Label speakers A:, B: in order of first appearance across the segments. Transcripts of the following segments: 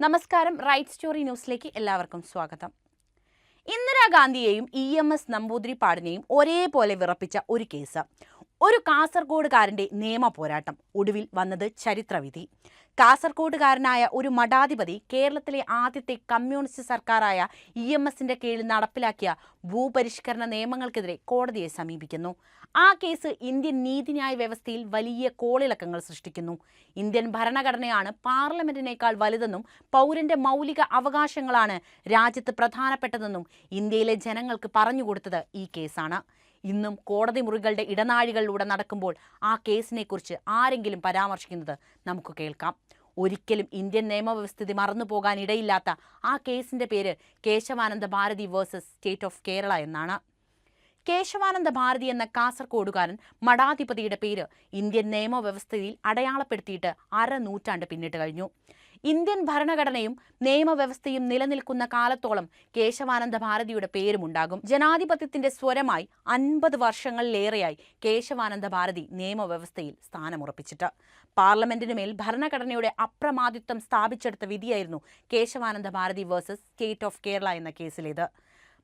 A: നമസ്കാരം, right story ന്യൂസിലേക്ക് എല്ലാവർക്കും സ്വാഗതം. ഇന്ദിരാഗാന്ധിയെയും EMS നമ്പൂതിരിപ്പാടിനെയും ഒരേപോലെ വിറപ്പിച്ച ഒരു കേസ്. ഒരു കാസർഗോഡുകാരന്റെ നിയമ പോരാട്ടം. ഒടുവിൽ വന്നത് ചരിത്രവിധി. കാസർഗോഡുകാരനായ ഒരു മഠാധിപതി കേരളത്തിലെ ആദ്യത്തെ കമ്മ്യൂണിസ്റ്റ് സർക്കാരായ EMSന്റെ കീഴിൽ നടപ്പിലാക്കിയ ഭൂപരിഷ്കരണ നിയമങ്ങൾക്കെതിരെ കോടതിയെ സമീപിക്കുന്നു. ആ കേസ് ഇന്ത്യൻ നീതിന്യായ വ്യവസ്ഥയിൽ വലിയ കോളിളക്കങ്ങൾ സൃഷ്ടിക്കുന്നു. ഇന്ത്യൻ ഭരണഘടനയാണ് പാർലമെന്റിനേക്കാൾ വലുതെന്നും പൗരന്റെ മൗലിക അവകാശങ്ങളാണ് രാജ്യത്ത് പ്രധാനപ്പെട്ടതെന്നും ഇന്ത്യയിലെ ജനങ്ങൾക്ക് പറഞ്ഞുകൊടുത്തത് ഈ കേസാണ്. ഇന്നും കോടതി മുറികളുടെ ഇടനാഴികളിലൂടെ നടക്കുമ്പോൾ ആ കേസിനെക്കുറിച്ച് ആരെങ്കിലും പരാമർശിക്കുന്നത് നമുക്ക് കേൾക്കാം. ഒരിക്കലും ഇന്ത്യൻ നിയമവ്യവസ്ഥിതി മറന്നുപോകാൻ ഇടയില്ലാത്ത ആ കേസിന്റെ പേര് Kesavananda Bharati versus state of Kerala എന്നാണ്. കേശവാനന്ദ ഭാരതി എന്ന കാസർഗോഡുകാരൻ മഠാധിപതിയുടെ പേര് ഇന്ത്യൻ നിയമവ്യവസ്ഥയിൽ അടയാളപ്പെടുത്തിയിട്ട് നൂറ്റാണ്ട് പിന്നിട്ട് കഴിഞ്ഞു. ഇന്ത്യൻ ഭരണഘടനയും നിയമവ്യവസ്ഥയും നിലനിൽക്കുന്ന കാലത്തോളം കേശവാനന്ദ ഭാരതിയുടെ പേരുമുണ്ടാകും. ജനാധിപത്യത്തിന്റെ സ്വരമായി 50 വർഷങ്ങളിലേറെയായി കേശവാനന്ദ ഭാരതി നിയമവ്യവസ്ഥയിൽ സ്ഥാനമുറപ്പിച്ചിട്ട്. പാർലമെന്റിന് മേൽ ഭരണഘടനയുടെ അപ്രമാദിത്വം സ്ഥാപിച്ചെടുത്ത വിധിയായിരുന്നു Kesavananda Bharati versus state of Kerala എന്ന കേസിലേത്.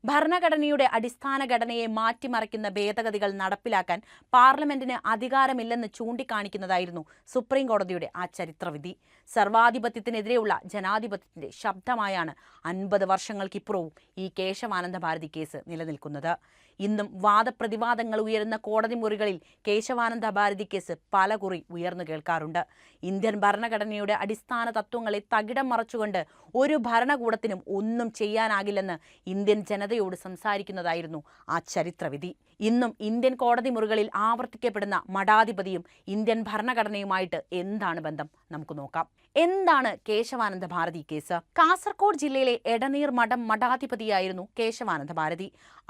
A: ഭരണഘടനയുടെ അടിസ്ഥാന ഘടനയെ മാറ്റിമറിക്കുന്ന ഭേദഗതികൾ നടപ്പിലാക്കാൻ പാർലമെന്റിന് അധികാരമില്ലെന്ന് ചൂണ്ടിക്കാണിക്കുന്നതായിരുന്നു സുപ്രീം കോടതിയുടെ ആ ചരിത്രവിധി. സർവാധിപത്യത്തിനെതിരെയുള്ള ജനാധിപത്യത്തിന്റെ ശബ്ദമായാണ് 50 വർഷങ്ങൾക്കിപ്പുറവും ഈ കേശവാനന്ദ ഭാരതി കേസ് നിലനിൽക്കുന്നത്. ഇന്നും വാദപ്രതിവാദങ്ങൾ ഉയരുന്ന കോടതി മുറികളിൽ കേശവാനന്ദ ഭാരതി കേസ് പലകുറി ഉയർന്നു കേൾക്കാറുണ്ട്. ഇന്ത്യൻ ഭരണഘടനയുടെ അടിസ്ഥാന തത്വങ്ങളെ തകിടം മറച്ചുകൊണ്ട് ഒരു ഭരണകൂടത്തിനും ഒന്നും ചെയ്യാനാകില്ലെന്ന് ഇന്ത്യൻ ജനതയോട് സംസാരിക്കുന്നതായിരുന്നു ആ ചരിത്രവിധി. ഇന്നും ഇന്ത്യൻ കോടതി മുറികളിൽ ആവർത്തിക്കപ്പെടുന്ന മഠാധിപതിയും ഇന്ത്യൻ ഭരണഘടനയുമായിട്ട് എന്താണ് ബന്ധം? നമുക്ക് നോക്കാം. എന്താണ് കേശവാനന്ദ ഭാരതി കേസ്? കാസർഗോഡ് ജില്ലയിലെ എടനീർ മഠം മഠാധിപതിയായിരുന്നു കേശവാനന്ദ ഭാരതി.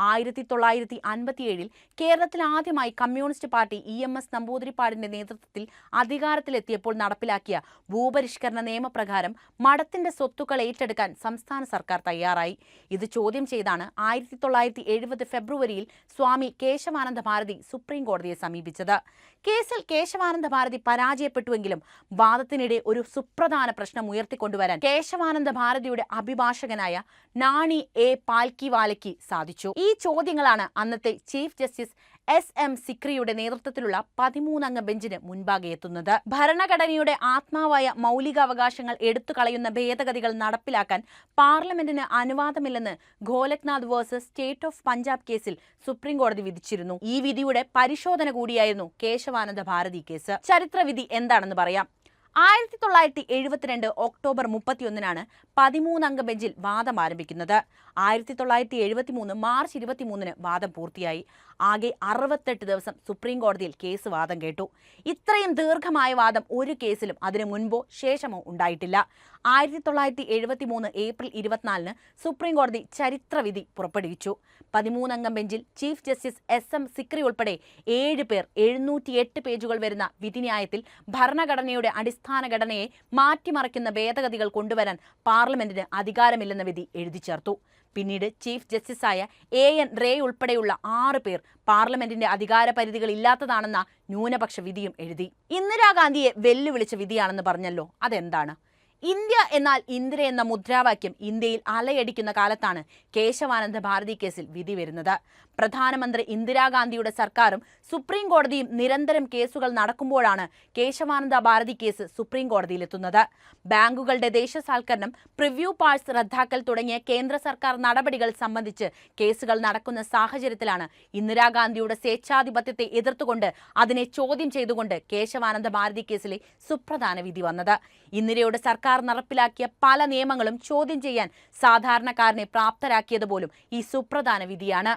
A: 1957 കേരളത്തിൽ ആദ്യമായി കമ്മ്യൂണിസ്റ്റ് പാർട്ടി EMS നമ്പൂതിരിപ്പാടിന്റെ നേതൃത്വത്തിൽ അധികാരത്തിലെത്തിയപ്പോൾ നടപ്പിലാക്കിയ ഭൂപരിഷ്കരണ നിയമപ്രകാരം മഠത്തിന്റെ സ്വത്തുക്കൾ ഏറ്റെടുക്കാൻ സംസ്ഥാന സർക്കാർ തയ്യാറായി. ഇത് ചോദ്യം ചെയ്താണ് 1970 ഫെബ്രുവരിയിൽ സ്വാമി കേശവാനന്ദ ഭാരതി സുപ്രീം കോടതിയെ സമീപിച്ചത്. കേസിൽ കേശവാനന്ദ ഭാരതി പരാജയപ്പെട്ടുവെങ്കിലും വാദത്തിനിടെ ഒരു സുപ്രധാന പ്രശ്നം ഉയർത്തിക്കൊണ്ടുവരാൻ കേശവാനന്ദ ഭാരതിയുടെ അഭിഭാഷകനായ നാണി A പാൽക്കിവാലയ്ക്ക് സാധിച്ചു. ഈ ചോദ്യങ്ങളാണ് അന്നത്തെ ചീഫ് ജസ്റ്റിസ് SM സിക്രിയുടെ നേതൃത്വത്തിലുള്ള 13-അംഗ ബെഞ്ചിന് മുൻപാകെ എത്തുന്നത്. ഭരണഘടനയുടെ ആത്മാവായ മൗലികാവകാശങ്ങൾ എടുത്തുകളയുന്ന ഭേദഗതികൾ നടപ്പിലാക്കാൻ പാർലമെന്റിന് അനുവാദമില്ലെന്ന് ഗോലഖ്നാഥ് വേഴ്സസ് സ്റ്റേറ്റ് ഓഫ് പഞ്ചാബ് കേസിൽ സുപ്രീം കോടതി വിധിച്ചിരുന്നു. ഈ വിധിയുടെ പരിശോധന കൂടിയായിരുന്നു കേശവാനന്ദ ഭാരതി കേസ്. ചരിത്രവിധി എന്താണെന്ന് പറയാം. 1972 ഒക്ടോബർ 31-നാണ് 13-അംഗ ബെഞ്ചിൽ വാദം ആരംഭിക്കുന്നത്. 1973 മാർച്ച് 23-ന് വാദം പൂർത്തിയായി. ആകെ 68 ദിവസം സുപ്രീം കോടതിയിൽ കേസ് വാദം കേട്ടു. ഇത്രയും ദീർഘമായ വാദം ഒരു കേസിലും അതിനു മുൻപോ ശേഷമോ ഉണ്ടായിട്ടില്ല. 1973 ഏപ്രിൽ 24-ന് സുപ്രീം കോടതി ചരിത്രവിധി പുറപ്പെടുവിച്ചു. 13-അംഗ ബെഞ്ചിൽ ചീഫ് ജസ്റ്റിസ് SM സിക്രി ഉൾപ്പെടെ 7 പേർ 708 പേജുകൾ വരുന്ന വിധിന്യായത്തിൽ ഭരണഘടനയുടെ അടിസ്ഥാന ഘടനയെ മാറ്റിമറിക്കുന്ന ഭേദഗതികൾ കൊണ്ടുവരാൻ പാർലമെന്റിന് അധികാരമില്ലെന്ന വിധി എഴുതി ചേർത്തു. പിന്നീട് ചീഫ് ജസ്റ്റിസായ AN റേ ഉൾപ്പെടെയുള്ള 6 പേർ പാർലമെന്റിന്റെ അധികാര പരിധികൾ ഇല്ലാത്തതാണെന്ന ന്യൂനപക്ഷ വിധിയും എഴുതി. ഇന്ദിരാഗാന്ധിയെ വെല്ലുവിളിച്ച വിധിയാണെന്ന് പറഞ്ഞല്ലോ, അതെന്താണ്? ഇന്ത്യ എന്നാൽ ഇന്ദിര എന്ന മുദ്രാവാക്യം ഇന്ത്യയിൽ അലയടിക്കുന്ന കാലത്താണ് കേശവാനന്ദ ഭാരതി കേസിൽ വിധി വരുന്നത്. പ്രധാനമന്ത്രി ഇന്ദിരാഗാന്ധിയുടെ സർക്കാരും സുപ്രീം കോടതിയും നിരന്തരം കേസുകൾ നടക്കുമ്പോഴാണ് കേശവാനന്ദ ഭാരതി കേസ് സുപ്രീം കോടതിയിലെത്തുന്നത്. ബാങ്കുകളുടെ ദേശസാൽക്കരണം, പ്രിവ്യൂ പാഴ്സ് റദ്ദാക്കൽ തുടങ്ങിയ കേന്ദ്ര സർക്കാർ നടപടികൾ സംബന്ധിച്ച് കേസുകൾ നടക്കുന്ന സാഹചര്യത്തിലാണ് ഇന്ദിരാഗാന്ധിയുടെ സ്വേച്ഛാധിപത്യത്തെ എതിർത്തുകൊണ്ട് അതിനെ ചോദ്യം ചെയ്തുകൊണ്ട് കേശവാനന്ദ ഭാരതി കേസിലെ സുപ്രധാന വിധി വന്നത്. ഇന്ദിരയുടെ സർക്കാർ നടപ്പിലാക്കിയ പല നിയമങ്ങളും ചോദ്യം ചെയ്യാൻ സാധാരണക്കാരനെ പ്രാപ്തരാക്കിയതുപോലും ഈ സുപ്രധാന വിധിയാണ്.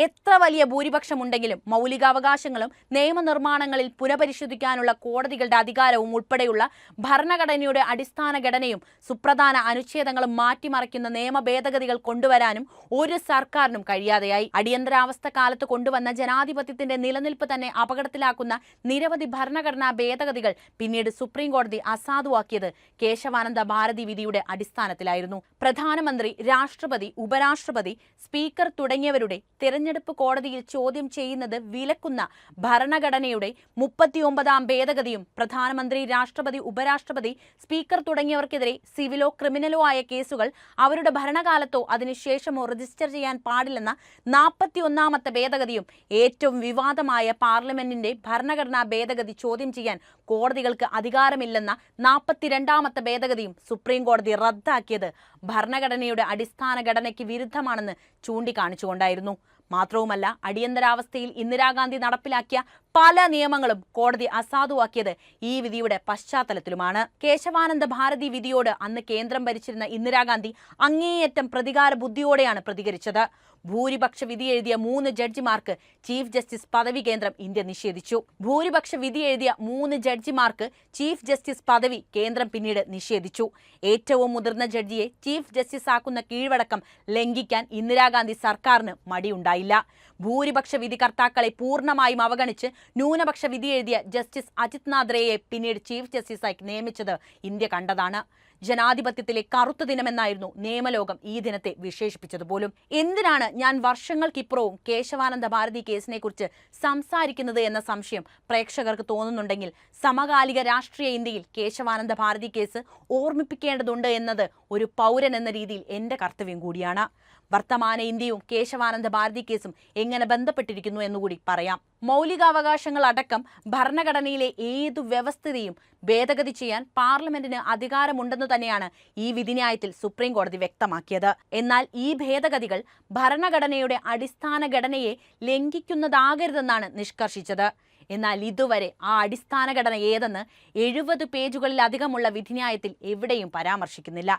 A: എത്ര വലിയ ഭൂരിപക്ഷമുണ്ടെങ്കിലും മൗലികാവകാശങ്ങളും നിയമനിർമ്മാണങ്ങളിൽ പുനഃപരിശോധിക്കാനുള്ള കോടതികളുടെ അധികാരവും ഉൾപ്പെടെയുള്ള ഭരണഘടനയുടെ അടിസ്ഥാന ഘടനയും സുപ്രധാന അനുച്ഛേദങ്ങളും മാറ്റിമറിക്കുന്ന നിയമ ഭേദഗതികൾ കൊണ്ടുവരാനും ഒരു സർക്കാരിനും കഴിയാതെയായി. അടിയന്തരാവസ്ഥ കാലത്ത് കൊണ്ടുവന്ന ജനാധിപത്യത്തിന്റെ നിലനിൽപ്പ് തന്നെ അപകടത്തിലാക്കുന്ന നിരവധി ഭരണഘടനാ ഭേദഗതികൾ പിന്നീട് സുപ്രീം കോടതി അസാധുവാക്കിയത് കേശവാനന്ദ ഭാരതി വിധിയുടെ അടിസ്ഥാനത്തിലായിരുന്നു. പ്രധാനമന്ത്രി, രാഷ്ട്രപതി, ഉപരാഷ്ട്രപതി, സ്പീക്കർ തുടങ്ങിയവരുടെ തെരഞ്ഞെടുപ്പ് കോടതിയിൽ ചോദ്യം ചെയ്യുന്നത് വിലക്കുന്ന ഭരണഘടനയുടെ 39ാം ഭേദഗതിയും പ്രധാനമന്ത്രി, രാഷ്ട്രപതി, ഉപരാഷ്ട്രപതി, സ്പീക്കർ തുടങ്ങിയവർക്കെതിരെ സിവിലോ ക്രിമിനലോ ആയ കേസുകൾ അവരുടെ ഭരണകാലത്തോ അതിനുശേഷമോ രജിസ്റ്റർ ചെയ്യാൻ പാടില്ലെന്ന 41ാമത്തെ ഭേദഗതിയും ഏറ്റവും വിവാദമായ പാർലമെന്റിന്റെ ഭരണഘടനാ ഭേദഗതി ചോദ്യം ചെയ്യാൻ കോടതികൾക്ക് അധികാരമില്ലെന്ന 42ാമത്തെ ഭേദഗതിയും സുപ്രീം കോടതി റദ്ദാക്കിയത് ഭരണഘടനയുടെ അടിസ്ഥാന ഘടനയ്ക്ക് വിരുദ്ധമാണെന്ന് ചൂണ്ടിക്കാണിച്ചുകൊണ്ടായിരുന്നു. മാത്രവുമല്ല, അടിയന്തരാവസ്ഥയിൽ ഇന്ദിരാഗാന്ധി നടപ്പിലാക്കിയ പല നിയമങ്ങളും കോടതി അസാധുവാക്കിയത് ഈ വിധിയുടെ പശ്ചാത്തലത്തിലുമാണ്. കേശവാനന്ദ ഭാരതി വിധിയോട് അന്ന് കേന്ദ്രം ഭരിച്ചിരുന്ന ഇന്ദിരാഗാന്ധി അങ്ങേയറ്റം പ്രതികാര ബുദ്ധിയോടെയാണ് പ്രതികരിച്ചത്. ഭൂരിപക്ഷ വിധി എഴുതിയ 3 ജഡ്ജിമാർക്ക് ചീഫ് ജസ്റ്റിസ് പദവി കേന്ദ്രം ഇന്ത്യ നിഷേധിച്ചു. ഭൂരിപക്ഷ വിധി എഴുതിയ 3 ജഡ്ജിമാർക്ക് ചീഫ് ജസ്റ്റിസ് പദവി കേന്ദ്രം പിന്നീട് നിഷേധിച്ചു. ഏറ്റവും മുതിർന്ന ജഡ്ജിയെ ചീഫ് ജസ്റ്റിസ് ആക്കുന്ന കീഴ്വഴക്കം ലംഘിക്കാൻ ഇന്ദിരാഗാന്ധി സർക്കാരിന് മടിയുണ്ടായില്ല. ഭൂരിപക്ഷ വിധികർത്താക്കളെ പൂർണ്ണമായും അവഗണിച്ച് ന്യൂനപക്ഷ വിധി എഴുതിയ ജസ്റ്റിസ് അജിത് നാഥ് റേയെ പിന്നീട് ചീഫ് ജസ്റ്റിസായി നിയമിച്ചത് ഇന്ത്യ കണ്ടതാണ്. ജനാധിപത്യത്തിലെ കറുത്ത ദിനമെന്നായിരുന്നു നിയമലോകം ഈ ദിനത്തെ വിശേഷിപ്പിച്ചതുപോലും. എന്തിനാണ് ഞാൻ വർഷങ്ങൾക്കിപ്പുറവും കേശവാനന്ദ ഭാരതി കേസിനെ കുറിച്ച് സംസാരിക്കുന്നത് എന്ന സംശയം പ്രേക്ഷകർക്ക് തോന്നുന്നുണ്ടെങ്കിൽ, സമകാലിക രാഷ്ട്രീയ ഇന്ത്യയിൽ കേശവാനന്ദ ഭാരതി കേസ് ഓർമ്മിപ്പിക്കേണ്ടതുണ്ട് എന്നത് ഒരു പൗരൻ എന്ന രീതിയിൽ എന്റെ കർത്തവ്യം കൂടിയാണ്. വർത്തമാന ഇന്ത്യയും കേശവാനന്ദ ഭാരതി കേസും എങ്ങനെ ബന്ധപ്പെട്ടിരിക്കുന്നു എന്നുകൂടി പറയാം. മൗലികാവകാശങ്ങൾ അടക്കം ഭരണഘടനയിലെ ഏതു വ്യവസ്ഥിതിയും ഭേദഗതി ചെയ്യാൻ പാർലമെന്റിന് അധികാരമുണ്ടെന്ന് തന്നെയാണ് ഈ വിധിന്യായത്തിൽ സുപ്രീം കോടതി വ്യക്തമാക്കിയത്. എന്നാൽ ഈ ഭേദഗതികൾ ഭരണഘടനയുടെ അടിസ്ഥാന ഘടനയെ ലംഘിക്കുന്നതാകരുതെന്നാണ് നിഷ്കർഷിച്ചത്. എന്നാൽ ഇതുവരെ ആ അടിസ്ഥാന ഘടന ഏതെന്ന് 70 പേജുകളിലധികമുള്ള വിധിന്യായത്തിൽ എവിടെയും പരാമർശിക്കുന്നില്ല.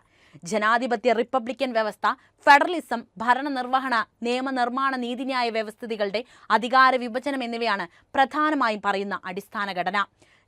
A: ജനാധിപത്യ റിപ്പബ്ലിക്കൻ വ്യവസ്ഥ, ഫെഡറലിസം, ഭരണനിർവഹണ, നിയമനിർമ്മാണ, നീതിന്യായ വ്യവസ്ഥിതികളുടെ അധികാര വിഭജനം എന്നിവയാണ് പ്രധാനമായും പറയുന്ന അടിസ്ഥാന ഘടന.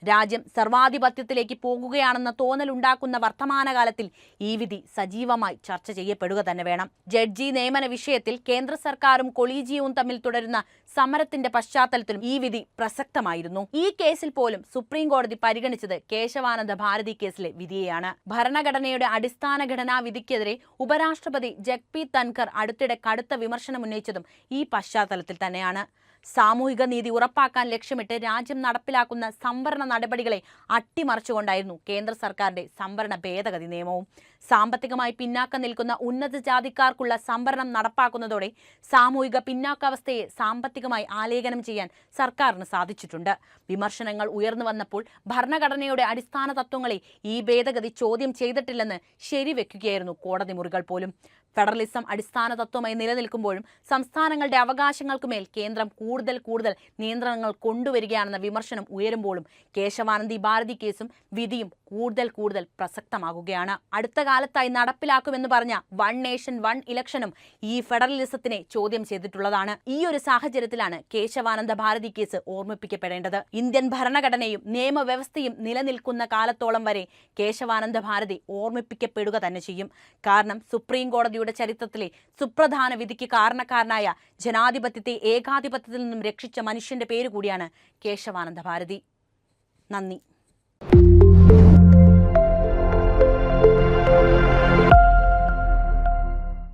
A: രാജ്യം സർവാധിപത്യത്തിലേക്ക് പോകുകയാണെന്ന തോന്നലുണ്ടാക്കുന്ന വർത്തമാനകാലത്തിൽ ഈ വിധി സജീവമായി ചർച്ച ചെയ്യപ്പെടുക തന്നെ വേണം. ജഡ്ജി നിയമന വിഷയത്തിൽ കേന്ദ്ര സർക്കാരും കൊളീജിയവും തമ്മിൽ തുടരുന്ന സമരത്തിന്റെ പശ്ചാത്തലത്തിലും ഈ വിധി പ്രസക്തമായിരുന്നു. ഈ കേസിൽ പോലും സുപ്രീം കോടതി പരിഗണിച്ചത് കേശവാനന്ദ ഭാരതി കേസിലെ വിധിയെയാണ്. ഭരണഘടനയുടെ അടിസ്ഥാന ഘടനാ വിധിക്കെതിരെ ഉപരാഷ്ട്രപതി ജഗ്പ്രീത് ധൻഖർ അടുത്തിടെ കടുത്ത വിമർശനം ഉന്നയിച്ചതും ഈ പശ്ചാത്തലത്തിൽ തന്നെയാണ്. സാമൂഹിക നീതി ഉറപ്പാക്കാൻ ലക്ഷ്യമിട്ട് രാജ്യം നടപ്പിലാക്കുന്ന സംവരണ നടപടികളെ അട്ടിമറിച്ചുകൊണ്ടായിരുന്നു കേന്ദ്ര സർക്കാരിന്റെ സംവരണ ഭേദഗതി നിയമവും. സാമ്പത്തികമായി പിന്നാക്കം നിൽക്കുന്ന ഉന്നത ജാതിക്കാർക്കുള്ള സംവരണം നടപ്പാക്കുന്നതോടെ സാമൂഹിക പിന്നാക്കാവസ്ഥയെ സാമ്പത്തികമായി ആലേഖനം ചെയ്യാൻ സർക്കാരിന് സാധിച്ചിട്ടുണ്ട്. വിമർശനങ്ങൾ ഉയർന്നു വന്നപ്പോൾ ഭരണഘടനയുടെ അടിസ്ഥാന തത്വങ്ങളെ ഈ ഭേദഗതി ചോദ്യം ചെയ്തിട്ടില്ലെന്ന് ശരിവെക്കുകയായിരുന്നു കോടതി മുറികൾ പോലും. ഫെഡറലിസം അടിസ്ഥാന തത്വമായി നിലനിൽക്കുമ്പോഴും സംസ്ഥാനങ്ങളുടെ അവകാശങ്ങൾക്കുമേൽ കേന്ദ്രം കൂടുതൽ നിയന്ത്രണങ്ങൾ കൊണ്ടുവരികയാണെന്ന വിമർശനം ഉയരുമ്പോഴും കേശവാനന്ദ ഭാരതി കേസും വിധിയും കൂടുതൽ പ്രസക്തമാകുകയാണ്. അടുത്ത കാലത്തായി നടപ്പിലാക്കുമെന്ന് പറഞ്ഞ 1 നേഷൻ 1 ഇലക്ഷനും ഈ ഫെഡറലിസത്തിനെ ചോദ്യം ചെയ്തിട്ടുള്ളതാണ്. ഈ ഒരു സാഹചര്യത്തിലാണ് കേശവാനന്ദ ഭാരതി കേസ് ഓർമ്മിപ്പിക്കപ്പെടേണ്ടത്. ഇന്ത്യൻ ഭരണഘടനയും നിയമവ്യവസ്ഥയും നിലനിൽക്കുന്ന കാലത്തോളം വരെ കേശവാനന്ദ ഭാരതി ഓർമ്മിപ്പിക്കപ്പെടുക തന്നെ ചെയ്യും. കാരണം സുപ്രീം കോടതിയുടെ ചരിത്രത്തിലെ സുപ്രധാന വിധിക്ക് കാരണക്കാരനായ ജനാധിപത്യത്തെ ഏകാധിപത്യത്തിൽ നിന്നും രക്ഷിച്ച മനുഷ്യന്റെ പേര് കൂടിയാണ് കേശവാനന്ദ ഭാരതി. നന്ദി.